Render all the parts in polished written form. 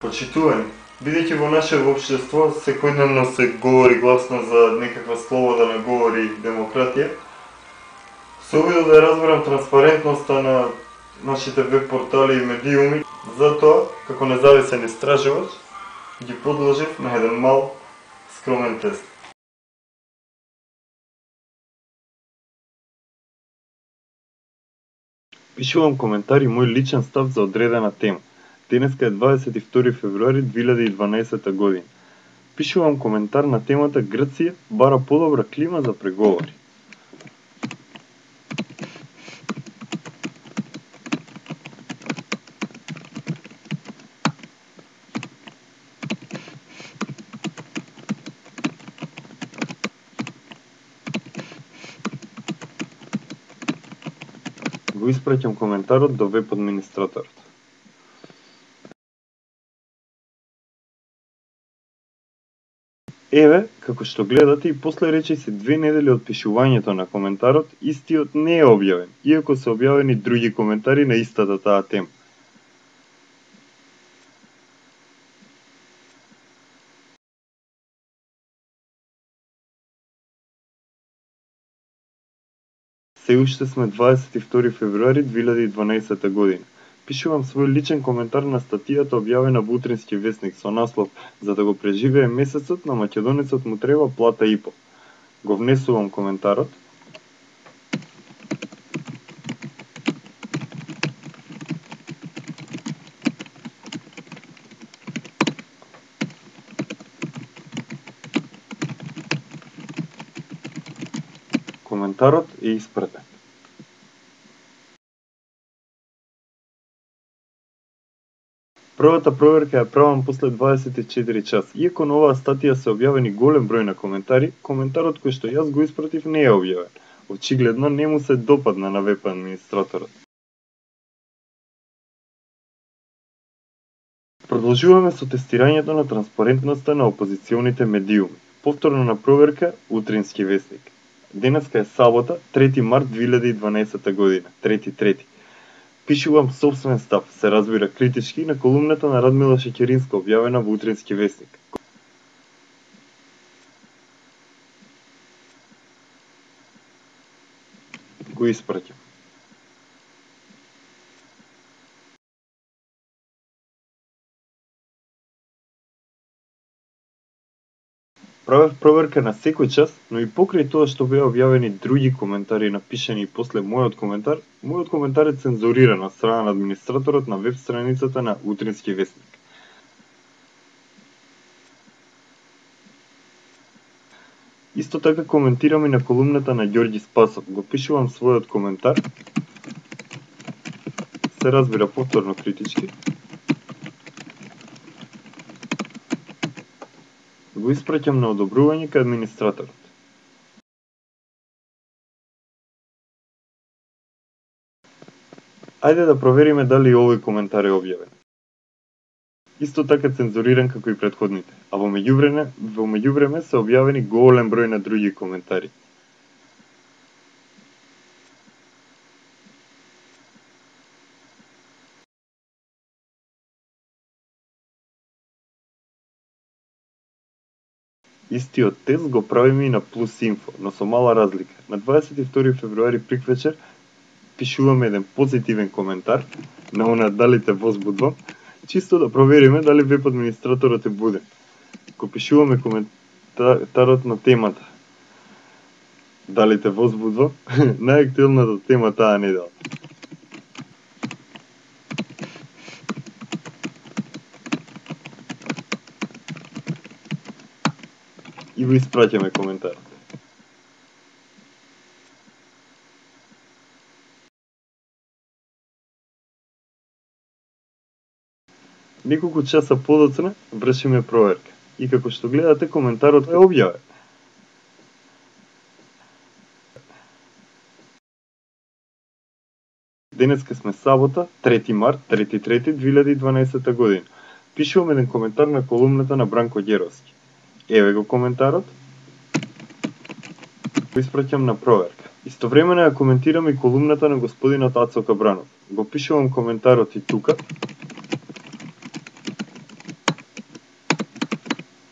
Почитувани, бидејќи во наше општество секојдневно се говори гласно за некаква слобода на говори и демократија, се обидов да разберам транспарентноста на нашите веб портали и медиуми, затоа, како независен истражувач, ги подложив на еден мал скромен тест. Пишувам коментар и мој личен став за одредена тема. Денеска е 22 февруари 2012 година. Пишувам коментар на темата Грција бара подобра клима за преговори. Го испраќам коментарот до веб администраторот. Еве, како што гледате, и после речиси 2 недели од пишувањето на коментарот, истиот не е објавен, иако се објавени други коментари на истата таа тема. Се уште сме 22 февруари 2012 година. Пишувам свој личен коментар на статијата објавена во Утрински весник со наслов "За да го преживее месецот, на македонецот му треба плата и пол". Го внесувам коментарот. Коментарот е испратен. Првата проверка ја правам после 24 часа. Иако на оваа статија се објавени голем број на коментари, коментарот кој што јас го испратив не е објавен. Очигледно не му се допадна на веб администраторот. Продолжуваме со тестирањето на транспарентноста на опозиционите медиуми. Повторно на проверка Утрински весник. Денеска е сабота, 3 март 2012 година, 3.3. Пишувам сопствен став, се разбира критички, на колумната на Радмила Шеќеринска објавена во Утрински весник. Го испраќам. Правев проверка на секој час, но и покрај тоа што беа објавени други коментари напишани после мојот коментар е цензуриран од страна на администраторот на веб страницата на Утрински весник. Исто така коментирам и на колумната на Ѓорѓи Спасов. Го пишувам својот коментар. Се разбира повторно критички. Го испраќам на одобрување кај администраторот. Ајде да провериме дали овој коментар е објавен. Исто така цензуриран како и претходните, а во меѓувреме се објавени голем број на други коментари. Истиот тест го правиме и на Плюс Инфо, но со мала разлика. На 22 февруари приквечер пишуваме еден позитивен коментар на она "Дали те возбудувам", чисто да провериме дали веб администраторот е буден. Го пишуваме коментарот на темата "Дали те возбудувам", најактуелната тема таа недела. И го испраќаме коментарот. Неколку часа подоцна вршиме проверка. И како што гледате, коментарот е објавен. Денеска сме сабота, 3 март 2012 година. Пишувам еден коментар на колумната на Бранко Ѓеровски. Еве го коментарот. Го испраќам на проверка. Истовремено ја коментирам и колумната на господинот Ацо Кабранов. Го пишувам коментарот и тука.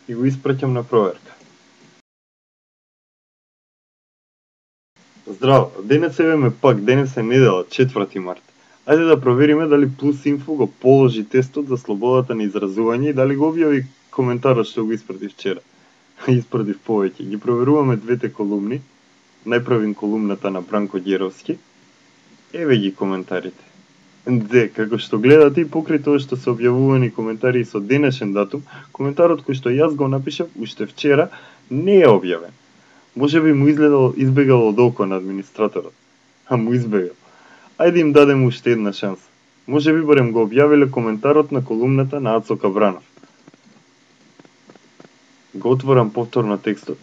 и го испраќам на проверка. Здраво, денес евеме пак, денес е недела, 4 март. Ајде да провериме дали Plus Info го положи тестот за слободата на изразување и дали го објави коментарот што го испратив вчера. Испратив повеќе. Ги проверуваме двете колумни. Најправим колумната на Бранко Ѓеровски. Еве ги коментарите. Како што гледате и покрај тоа што се објавувани коментари со денешен датум, коментарот кој што јас го напишав уште вчера не е објавен. Може би му избегало од око на администраторот. А му избегал. Ајде им дадем уште една шанса. Може би барем го објавиле коментарот на колумната на Ацо Кабранов. Го отворам повторно текстот.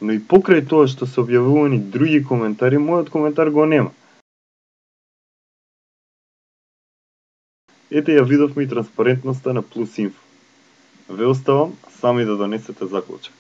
Но и покрај тоа што се објавувани други коментари, мојот коментар го нема. Ете ја видовме и транспарентноста на Plus Info. Ве оставам сами да донесете заклучок.